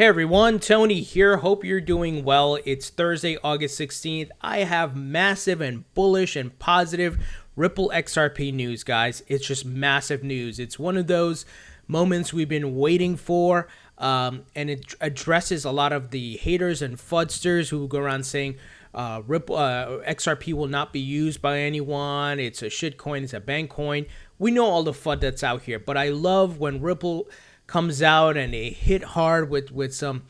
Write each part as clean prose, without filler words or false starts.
Hey everyone, Tony here. Hope you're doing well. It's Thursday, August 16th. I have massive and bullish and positive Ripple XRP news, guys. It's just massive news. It's one of those moments we've been waiting for, and it addresses a lot of the haters and fudsters who go around saying XRP will not be used by anyone. It's a shitcoin. It's a bank coin. We know all the FUD that's out here, but I love when Ripple comes out and they hit hard with some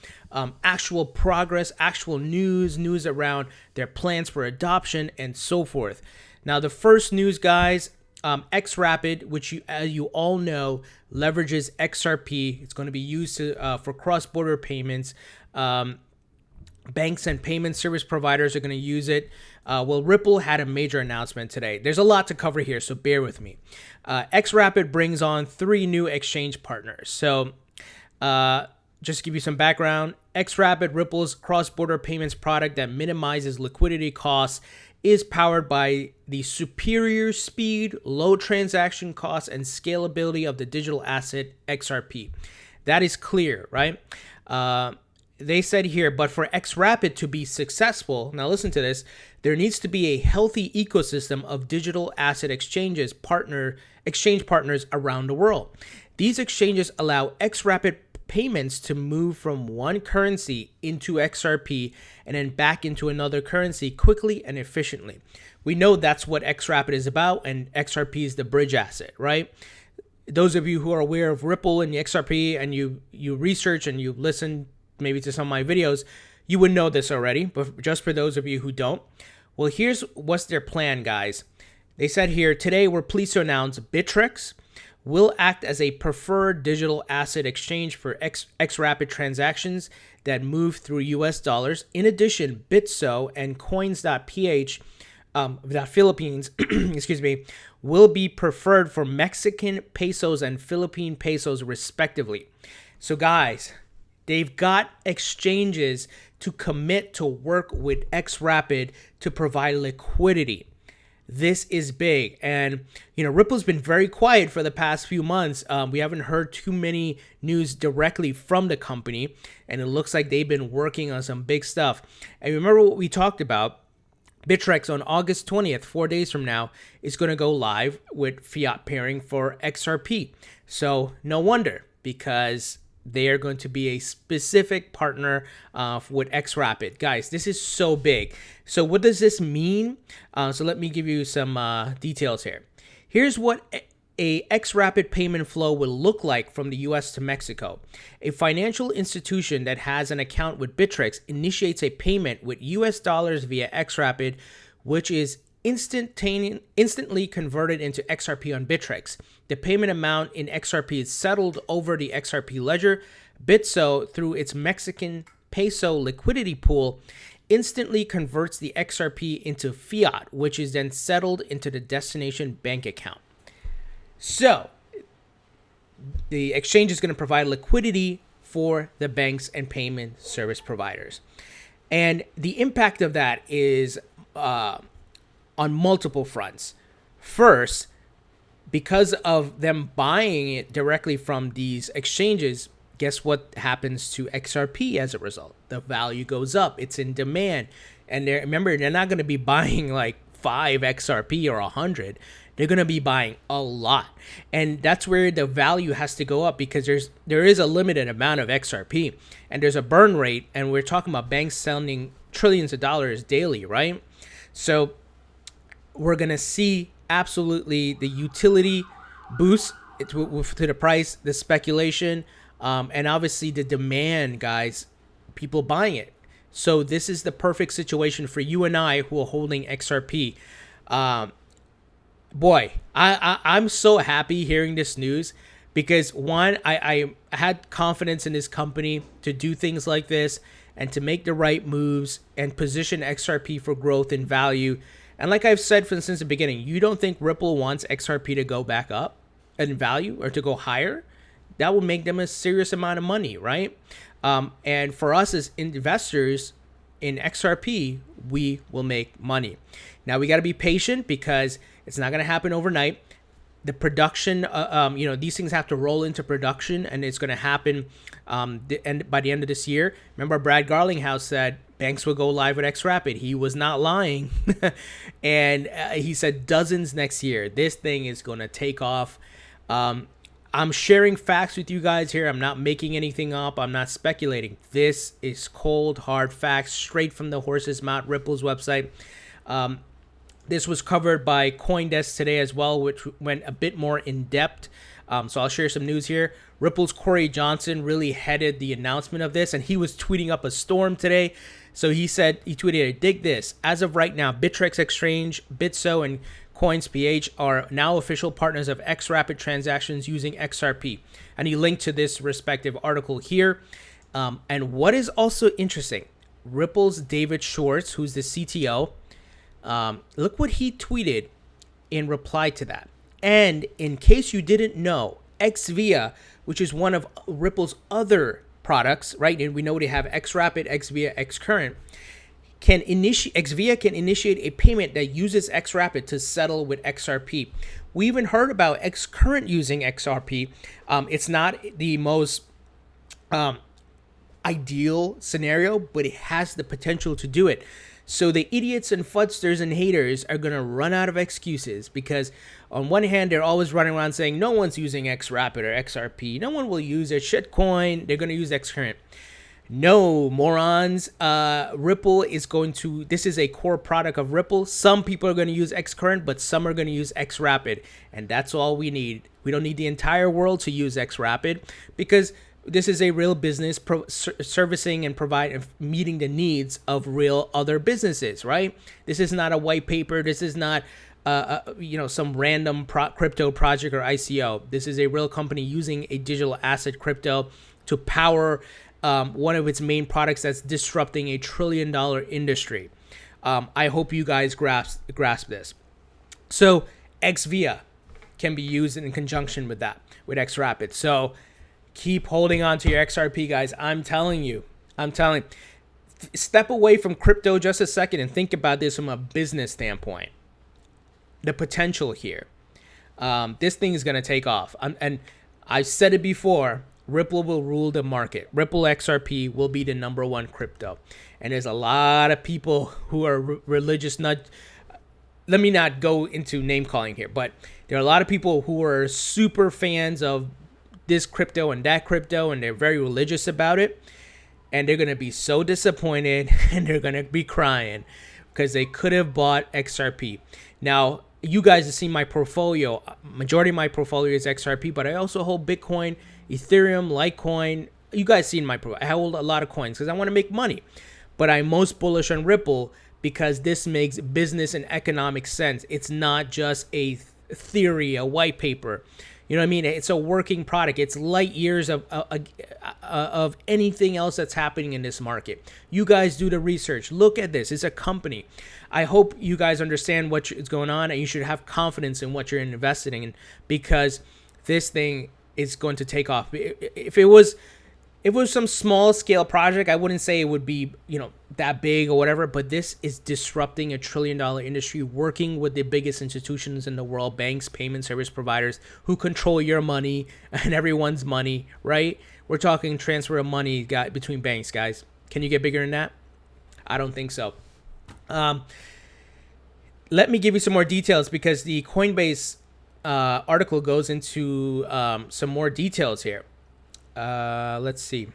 actual progress, actual news around their plans for adoption and so forth. Now, the first news, guys, xRapid, which you all know, leverages XRP. It's going to be used for cross-border payments. Banks and payment service providers are going to use it. Well, Ripple had a major announcement today. There's a lot to cover here, so bear with me. xRapid brings on 3 new exchange partners. So just to give you some background, xRapid, Ripple's cross-border payments product that minimizes liquidity costs, is powered by the superior speed, low transaction costs, and scalability of the digital asset XRP. That is clear, right? They said here, but for xRapid to be successful, now listen to this, there needs to be a healthy ecosystem of digital asset exchange partners around the world. These exchanges allow xRapid payments to move from one currency into XRP and then back into another currency quickly and efficiently. We know that's what xRapid is about, and XRP is the bridge asset, right? Those of you who are aware of Ripple and XRP and you research and you listen maybe to some of my videos, you would know this already, but just for those of you who don't, well, here's what's their plan, guys. They said here, today we're pleased to announce Bittrex will act as a preferred digital asset exchange for xRapid transactions that move through US dollars. In addition, Bitso and Coins.ph, Philippines, excuse me, will be preferred for Mexican pesos and Philippine pesos respectively. So guys, they've got exchanges to commit to work with xRapid to provide liquidity. This is big. And, Ripple's been very quiet for the past few months. We haven't heard too many news directly from the company, and it looks like they've been working on some big stuff. And remember what we talked about? Bittrex on August 20th, 4 days from now, is going to go live with fiat pairing for XRP. So no wonder, because they are going to be a specific partner with xRapid. Guys, this is so big. So what does this mean? So let me give you some details here. Here's what a xRapid payment flow will look like from the US to Mexico. A financial institution that has an account with Bittrex initiates a payment with US dollars via xRapid, which is instantly converted into XRP on Bittrex. The payment amount in XRP is settled over the XRP ledger. Bitso, through its Mexican peso liquidity pool, instantly converts the XRP into fiat, which is then settled into the destination bank account. So the exchange is going to provide liquidity for the banks and payment service providers. And the impact of that is on multiple fronts. First, because of them buying it directly from these exchanges, guess what happens to XRP as a result? The value goes up. It's in demand. And remember, they're not going to be buying like 5 XRP or 100. They're going to be buying a lot. And that's where the value has to go up, because there is a limited amount of XRP. And there's a burn rate. And we're talking about banks sending trillions of dollars daily, right? So we're going to see absolutely the utility boost to the price, the speculation, and obviously the demand, guys, people buying it. So this is the perfect situation for you and I who are holding XRP. Boy, I'm so happy hearing this news, because one, I had confidence in this company to do things like this and to make the right moves and position XRP for growth and value. And like I've said since the beginning, you don't think Ripple wants XRP to go back up in value or to go higher? That will make them a serious amount of money, right? And for us as investors in XRP, we will make money. Now, we got to be patient, because it's not going to happen overnight. the production, these things have to roll into production, and it's going to happen by the end of this year. Remember, Brad Garlinghouse said banks will go live with xRapid. He was not lying. And he said dozens next year. This thing is going to take off. I'm sharing facts with you guys here. I'm not making anything up. I'm not speculating. This is cold, hard facts straight from the horse's mouth, Ripple's website. This was covered by CoinDesk today as well, which went a bit more in depth. So I'll share some news here. Ripple's Corey Johnson really headed the announcement of this, and he was tweeting up a storm today. So he tweeted, dig this. As of right now, Bittrex Exchange, Bitso and Coins.ph are now official partners of xRapid transactions using XRP. And he linked to this respective article here. And what is also interesting, Ripple's David Schwartz, who's the CTO, look what he tweeted in reply to that. And in case you didn't know, xVia, which is one of Ripple's other products, right? And we know they have xRapid, xVia, xCurrent. xVia can initiate a payment that uses xRapid to settle with XRP. We even heard about xCurrent using XRP. It's not the most ideal scenario, but it has the potential to do it. So the idiots and fudsters and haters are going to run out of excuses, because on one hand, they're always running around saying no one's using xRapid or XRP. No one will use it. Shitcoin. They're going to use xCurrent. No, morons. Ripple is going to, this is a core product of Ripple. Some people are going to use xCurrent, but some are going to use xRapid. And that's all we need. We don't need the entire world to use xRapid, because this is a real business servicing and meeting the needs of real other businesses, right? This is not a white paper. This is not, some random crypto project or ICO. This is a real company using a digital asset crypto to power one of its main products that's disrupting a $1 trillion industry. I hope you guys grasp this. So xVia can be used in conjunction with that, with xRapid. So keep holding on to your XRP, guys. I'm telling you. Step away from crypto just a second and think about this from a business standpoint. The potential here. This thing is going to take off. And I've said it before. Ripple will rule the market. Ripple XRP will be the #1 crypto. And there's a lot of people who are religious. Let me not go into name calling here, but there are a lot of people who are super fans of this crypto and that crypto, and they're very religious about it. And they're going to be so disappointed, and they're going to be crying because they could have bought XRP. Now, you guys have seen my portfolio. Majority of my portfolio is XRP, but I also hold Bitcoin, Ethereum, Litecoin. You guys seen my portfolio. I hold a lot of coins because I want to make money. But I'm most bullish on Ripple because this makes business and economic sense. It's not just a theory, a white paper. You know what I mean? It's a working product. It's light years of anything else that's happening in this market. You guys do the research. Look at this. It's a company. I hope you guys understand what is going on, and you should have confidence in what you're investing in, because this thing is going to take off. If it was some small scale project, I wouldn't say it would be, that big or whatever, but this is disrupting a $1 trillion industry, working with the biggest institutions in the world, banks, payment service providers who control your money and everyone's money, right? We're talking transfer of money between banks, guys. Can you get bigger than that? I don't think so. Let me give you some more details, because the Coinbase article goes into some more details here. Let's see.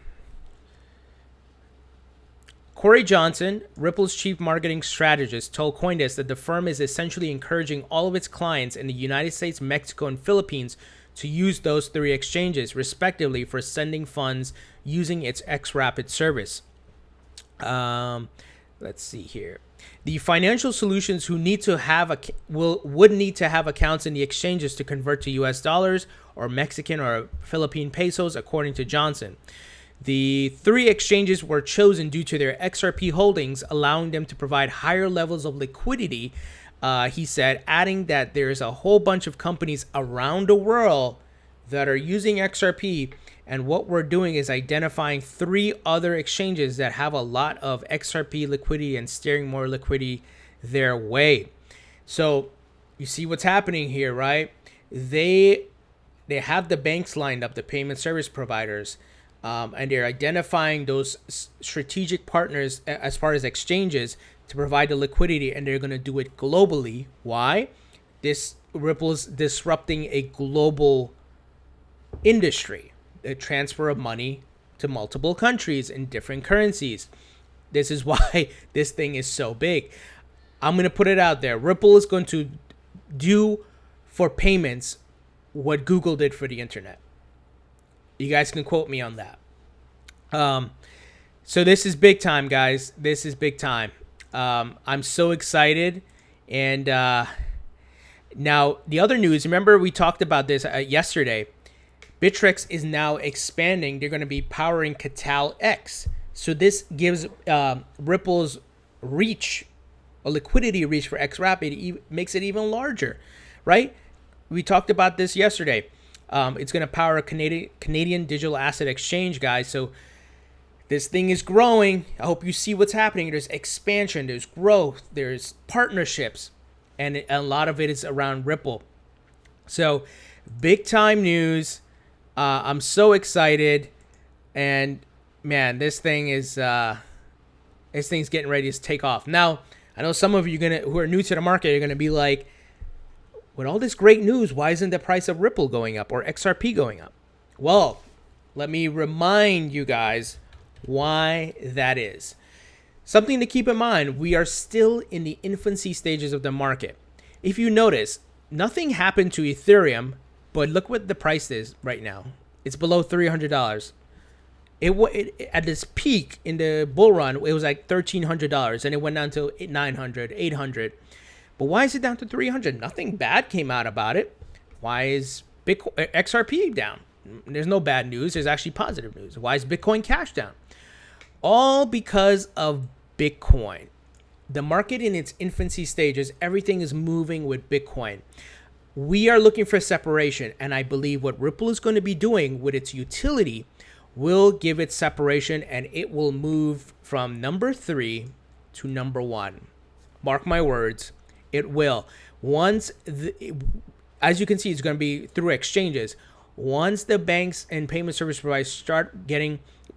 Corey Johnson, Ripple's chief marketing strategist, told CoinDesk that the firm is essentially encouraging all of its clients in the United States, Mexico, and Philippines to use those 3 exchanges, respectively, for sending funds using its xRapid service. Let's see here. The financial solutions who need to have would need to have accounts in the exchanges to convert to US dollars or Mexican or Philippine pesos, according to Johnson. The 3 exchanges were chosen due to their XRP holdings, allowing them to provide higher levels of liquidity, he said, adding that there's a whole bunch of companies around the world that are using XRP, and what we're doing is identifying 3 other exchanges that have a lot of XRP liquidity and steering more liquidity their way. So you see what's happening here, right? they have the banks lined up, the payment service providers, and they're identifying those strategic partners as far as exchanges to provide the liquidity, and they're going to do it globally. Why? This Ripple's disrupting a global industry, the transfer of money to multiple countries in different currencies. This is why this thing is so big. I'm going to put it out there. Ripple is going to do for payments what Google did for the internet. You guys can quote me on that. So this is big time, guys. This is big time. I'm so excited. And now the other news, remember we talked about this yesterday. Bittrex is now expanding. They're going to be powering Catal X. So this gives Ripple's reach, a liquidity reach for xRapid, makes it even larger, right? We talked about this yesterday. It's going to power a Canadian digital asset exchange, guys. So this thing is growing. I hope you see what's happening. There's expansion, there's growth, there's partnerships, and a lot of it is around Ripple. So big time news. I'm so excited, and man, this thing's getting ready to take off. Now, I know some of you who are new to the market are gonna be like, with all this great news, why isn't the price of Ripple going up or XRP going up? Well, let me remind you guys why that is. Something to keep in mind, we are still in the infancy stages of the market. If you notice, nothing happened to Ethereum, but look what the price is right now. It's below $300. It at this peak in the bull run, it was like $1,300, and it went down to $900, $800. But why is it down to $300? Nothing bad came out about it. Why is Bitcoin XRP down? There's no bad news. There's actually positive news. Why is Bitcoin Cash down? All because of Bitcoin. The market in its infancy stages, everything is moving with Bitcoin. We are looking for separation, and I believe what Ripple is going to be doing with its utility will give it separation, and it will move from number 3 to number 1. Mark my words, it will. As you can see, it's going to be through exchanges. Once the banks and payment service providers start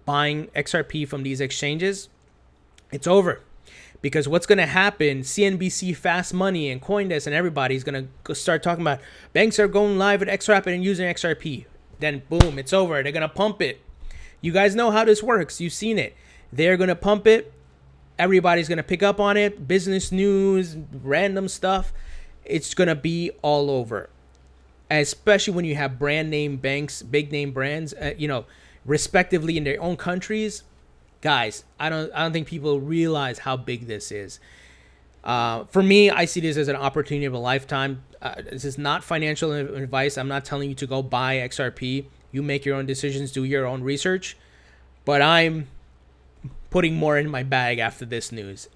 buying XRP from these exchanges, it's over. Because what's going to happen, CNBC, Fast Money, and CoinDesk, and everybody's going to start talking about banks are going live with xRapid and using XRP. Then, boom, it's over. They're going to pump it. You guys know how this works. You've seen it. They're going to pump it. Everybody's going to pick up on it. Business news, random stuff. It's going to be all over. Especially when you have brand name banks, big name brands, respectively in their own countries. Guys, I don't think people realize how big this is. For me, I see this as an opportunity of a lifetime. This is not financial advice. I'm not telling you to go buy XRP. You make your own decisions, do your own research. But I'm putting more in my bag after this news.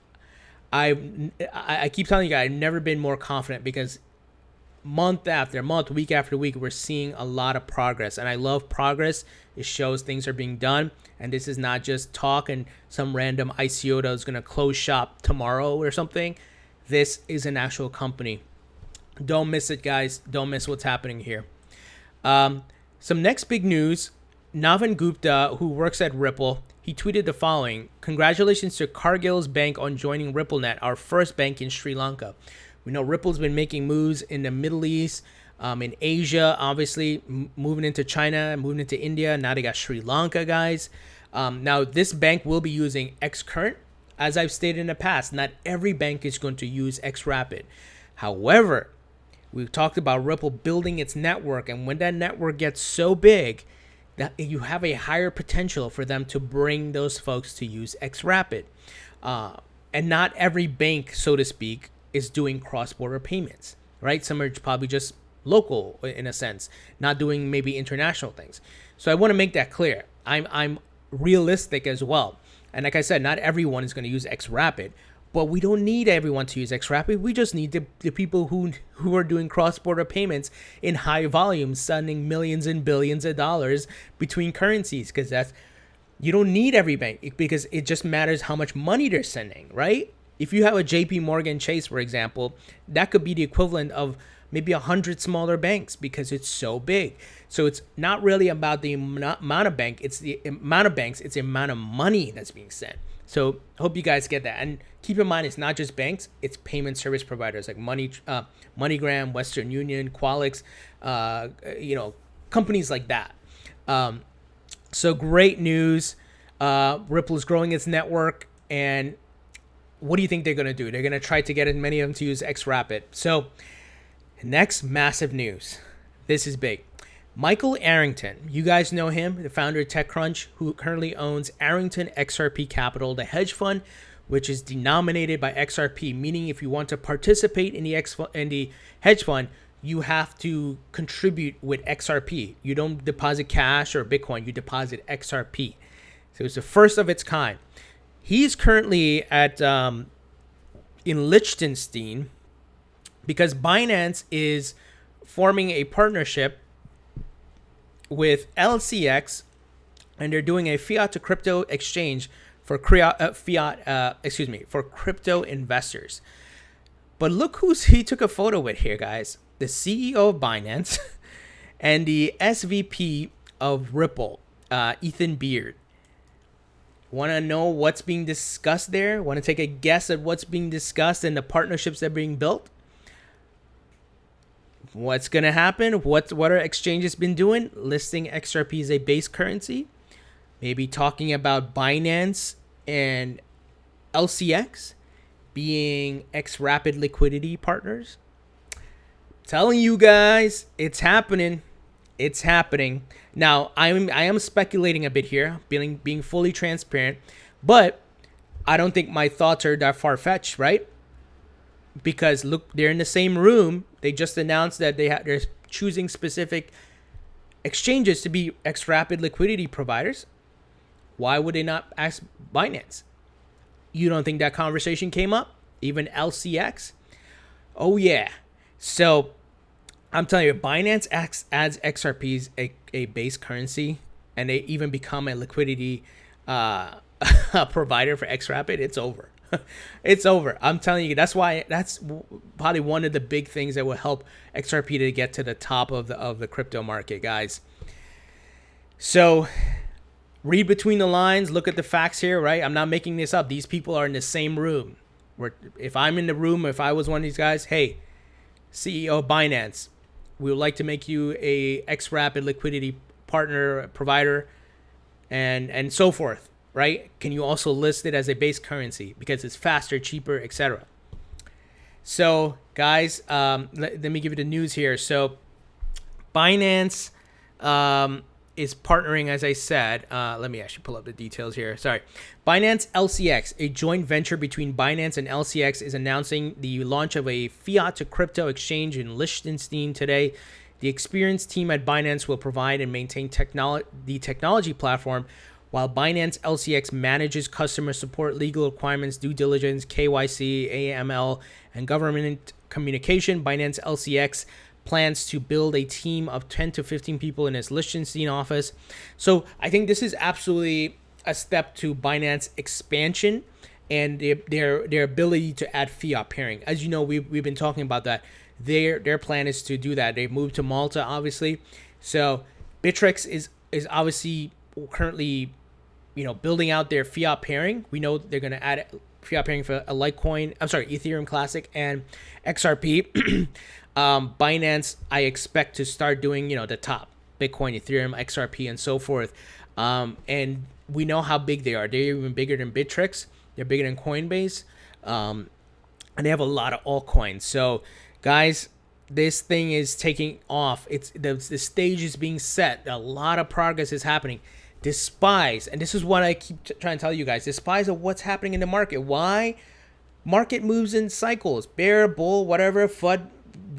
I keep telling you guys, I've never been more confident because month after month, week after week, we're seeing a lot of progress. And I love progress. It shows things are being done. And this is not just talk and some random ICO that is going to close shop tomorrow or something. This is an actual company. Don't miss it, guys. Don't miss what's happening here. Some next big news. Navin Gupta, who works at Ripple, he tweeted the following. Congratulations to Cargills Bank on joining RippleNet, our first bank in Sri Lanka. We know Ripple's been making moves in the Middle East, in Asia, obviously, moving into China, moving into India. Now they got Sri Lanka, guys. Now, this bank will be using xCurrent. As I've stated in the past, not every bank is going to use xRapid. However, we've talked about Ripple building its network, and when that network gets so big, that you have a higher potential for them to bring those folks to use xRapid. And not every bank, so to speak, is doing cross-border payments, right? Some are probably just local in a sense, not doing maybe international things. So I want to make that clear. I'm realistic as well. And like I said, not everyone is going to use xRapid, but we don't need everyone to use xRapid. We just need the people who are doing cross-border payments in high volumes, sending millions and billions of dollars between currencies, because you don't need every bank, because it just matters how much money they're sending, right? If you have a JP Morgan Chase, for example, that could be the equivalent of maybe 100 smaller banks because it's so big. So it's not really about the amount of bank, it's the amount of banks, it's the amount of money that's being sent. So hope you guys get that. And keep in mind, it's not just banks, it's payment service providers like MoneyGram, Western Union, Qualix, companies like that. So great news. Ripple is growing its network. And what do you think they're going to do? They're going to try to get as many of them to use xRapid. So next, massive news. This is big. Michael Arrington, you guys know him, the founder of TechCrunch, who currently owns Arrington XRP Capital, the hedge fund, which is denominated by XRP, meaning if you want to participate in the hedge fund, you have to contribute with XRP. You don't deposit cash or Bitcoin, you deposit XRP. So it's the first of its kind. He's currently at in Liechtenstein because Binance is forming a partnership with LCX, and they're doing a fiat-to-crypto exchange for crypto investors. But look he took a photo with here, guys. The CEO of Binance and the SVP of Ripple, Ethan Beard. Want to know what's being discussed there? Want to take a guess at what's being discussed and the partnerships that are being built? What's going to happen? What are exchanges been doing? Listing XRP as a base currency. Maybe talking about Binance and LCX being xRapid liquidity partners. Telling you guys, it's happening. It's happening. Now, I am speculating a bit here, being fully transparent, but I don't think my thoughts are that far-fetched, right? Because look, they're in the same room. They just announced that they're choosing specific exchanges to be xRapid liquidity providers. Why would they not ask Binance? You don't think that conversation came up? Even LCX? Oh yeah. So I'm telling you, Binance adds XRPs a base currency, and they even become a liquidity provider for xRapid. It's over. It's over. I'm telling you, that's probably one of the big things that will help XRP to get to the top of the crypto market, guys. So read between the lines, look at the facts here, right? I'm not making this up. These people are in the same room. If I'm in the room, if I was one of these guys, hey, CEO of Binance, we would like to make you a xRapid liquidity partner, provider, and so forth. Right? Can you also list it as a base currency because it's faster, cheaper, etc. So, guys, let me give you the news here. So, Binance is partnering, as I said. Let me actually pull up the details here. Sorry. Binance LCX, a joint venture between Binance and LCX, is announcing the launch of a fiat-to-crypto exchange in Liechtenstein today. The experienced team at Binance will provide and maintain the technology platform, while Binance LCX manages customer support, legal requirements, due diligence, KYC, AML, and government communication. Binance LCX plans to build a team of 10 to 15 people in its Liechtenstein office. So I think this is absolutely a step to Binance expansion and their ability to add fiat pairing. As you know, we've been talking about that. Their plan is to do that. They've moved to Malta, obviously. So Bittrex is obviously currently building out their fiat pairing. We know they're going to add fiat pairing for a Litecoin, Ethereum Classic and XRP. Binance, I expect to start doing, the top Bitcoin, Ethereum, XRP, and so forth. And we know how big they are. They're even bigger than Bittrex. They're bigger than Coinbase. And they have a lot of altcoins. So, guys, this thing is taking off. It's the stage is being set. A lot of progress is happening. Despise, and this is what I keep trying to tell you guys, despise of what's happening in the market. Why? Market moves in cycles. Bear, bull, whatever, FUD,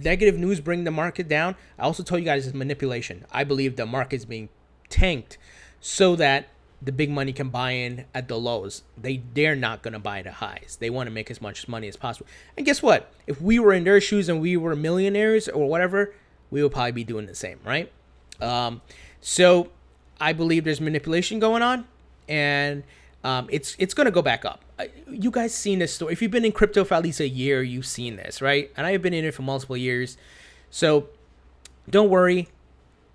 negative news bring the market down. I also told you guys it's manipulation. I believe the market's being tanked so that the big money can buy in at the lows. They're not going to buy at the highs. They want to make as much money as possible. And guess what? If we were in their shoes and we were millionaires or whatever, we would probably be doing the same, right? So I believe there's manipulation going on, and it's going to go back up. You guys seen this story. If you've been in crypto for at least a year, you've seen this, right? And I've been in it for multiple years. So don't worry.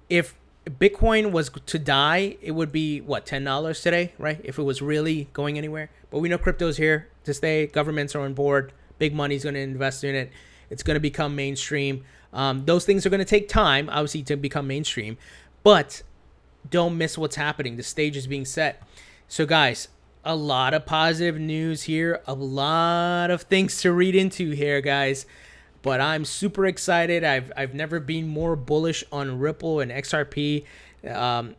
If Bitcoin was to die, it would be what, $10 today, right? If it was really going anywhere. But we know crypto's here to stay. Governments are on board. Big money's going to invest in it. It's going to become mainstream. Those things are going to take time, obviously, to become mainstream. But don't miss what's happening. The stage is being set. So, guys, a lot of positive news here. A lot of things to read into here, guys. But I'm super excited. I've never been more bullish on Ripple and XRP than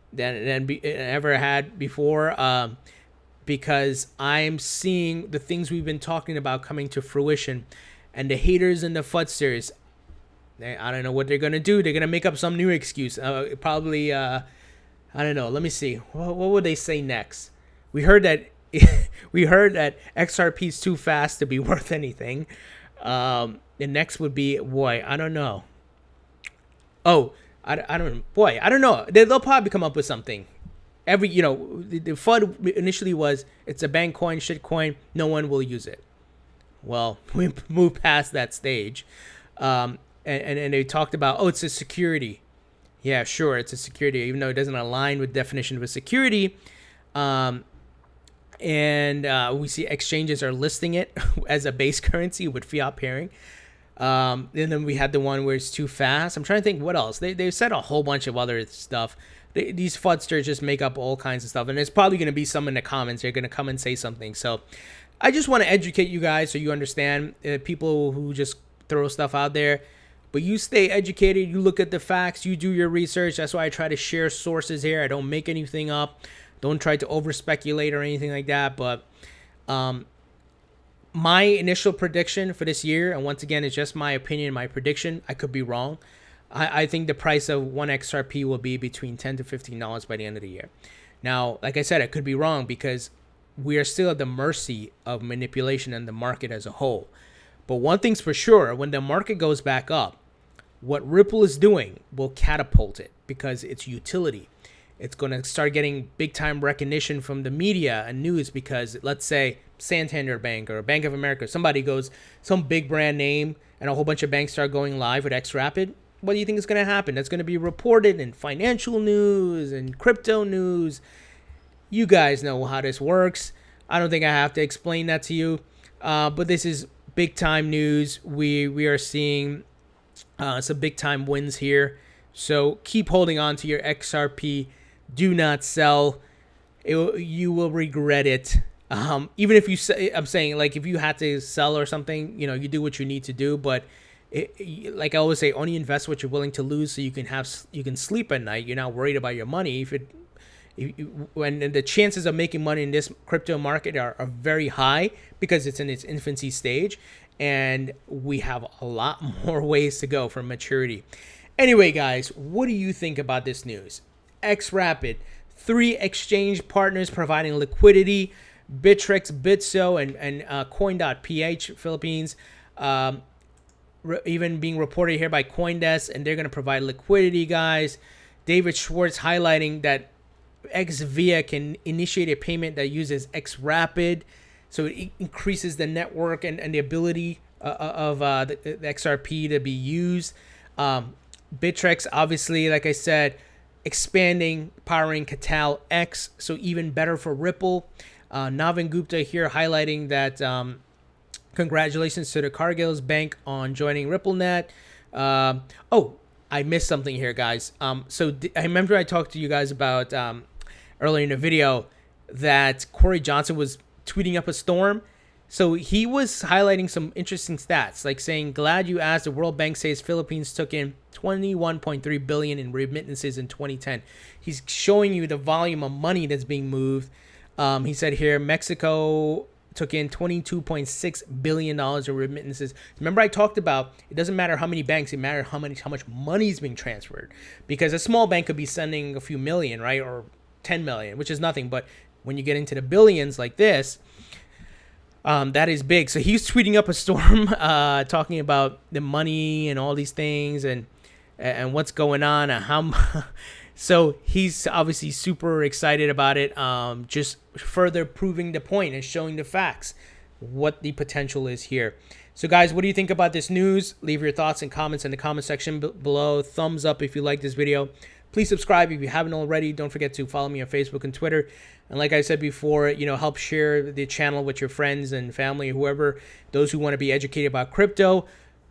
ever had before, because I'm seeing the things we've been talking about coming to fruition. And the haters and the fudsters, I don't know what they're going to do. They're going to make up some new excuse. Probably, I don't know. Let me see. What would they say next? We heard that XRP is too fast to be worth anything. The next would be, boy, I don't know. Oh, I don't, boy, I don't know. They'll probably come up with something. The FUD initially was, it's a bank coin, shit coin, no one will use it. Well, we moved past that stage. And they talked about, it's a security. Yeah, sure, it's a security, even though it doesn't align with the definition of a security. And we see exchanges are listing it as a base currency with fiat pairing. And then we had the one where it's too fast. I'm trying to think what else. They've said a whole bunch of other stuff. These fudsters just make up all kinds of stuff. And there's probably going to be some in the comments. They're going to come and say something. So I just want to educate you guys so you understand, people who just throw stuff out there. But you stay educated. You look at the facts. You do your research. That's why I try to share sources here. I don't make anything up. Don't try to over speculate or anything like that. But my initial prediction for this year, and once again, it's just my opinion, my prediction. I could be wrong. I think the price of one XRP will be between $10 to $15 by the end of the year. Now, like I said, I could be wrong because we are still at the mercy of manipulation in the market as a whole. But one thing's for sure, when the market goes back up, what Ripple is doing will catapult it because it's utility. It's going to start getting big time recognition from the media and news because, let's say, Santander Bank or Bank of America, somebody goes, some big brand name, and a whole bunch of banks start going live with xRapid. What do you think is going to happen? That's going to be reported in financial news and crypto news. You guys know how this works. I don't think I have to explain that to you. But this is big time news. We are seeing some big time wins here. So keep holding on to your XRP. Do not sell. You will regret it. Even if you say, I'm saying, like, if you had to sell or something, you do what you need to do. But like I always say, only invest what you're willing to lose, so you can sleep at night. You're not worried about your money. When the chances of making money in this crypto market are very high because it's in its infancy stage, and we have a lot more ways to go for maturity. Anyway, guys, what do you think about this news? xRapid, 3 exchange partners providing liquidity, Bittrex, Bitso, and Coin.ph, Philippines, even being reported here by CoinDesk, and they're going to provide liquidity, guys. David Schwartz highlighting that xVia can initiate a payment that uses xRapid, so it increases the network and the ability of the XRP to be used. Bittrex, obviously, like I said, expanding, powering Catal X, so even better for Ripple. Navin Gupta here highlighting that congratulations to the Cargills Bank on joining RippleNet. I missed something here, guys. I remember I talked to you guys about earlier in the video that Corey Johnson was tweeting up a storm. So he was highlighting some interesting stats, like saying, glad you asked. The World Bank says Philippines took in $21.3 billion in remittances in 2010. He's showing you the volume of money that's being moved. He said here, Mexico took in $22.6 billion in remittances. Remember I talked about, it doesn't matter how many banks, it matters how much money is being transferred. Because a small bank could be sending a few million, right? Or 10 million, which is nothing. But when you get into the billions like this, that is big. So he's tweeting up a storm, talking about the money and all these things and what's going on and how. So he's obviously super excited about it. Just further proving the point and showing the facts. what the potential is here. So guys, what do you think about this news? Leave your thoughts and comments in the comment section below. Thumbs up if you like this video. Please subscribe if you haven't already. Don't forget to follow me on Facebook and Twitter. And like I said before, help share the channel with your friends and family, whoever, those who want to be educated about crypto.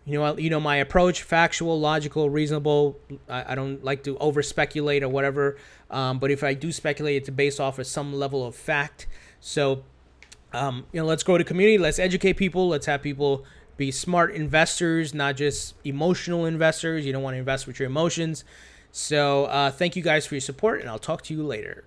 My approach: factual, logical, reasonable. I don't like to over speculate or whatever. But if I do speculate, it's based off of some level of fact. So, let's grow the community. Let's educate people. Let's have people be smart investors, not just emotional investors. You don't want to invest with your emotions. So thank you guys for your support, and I'll talk to you later.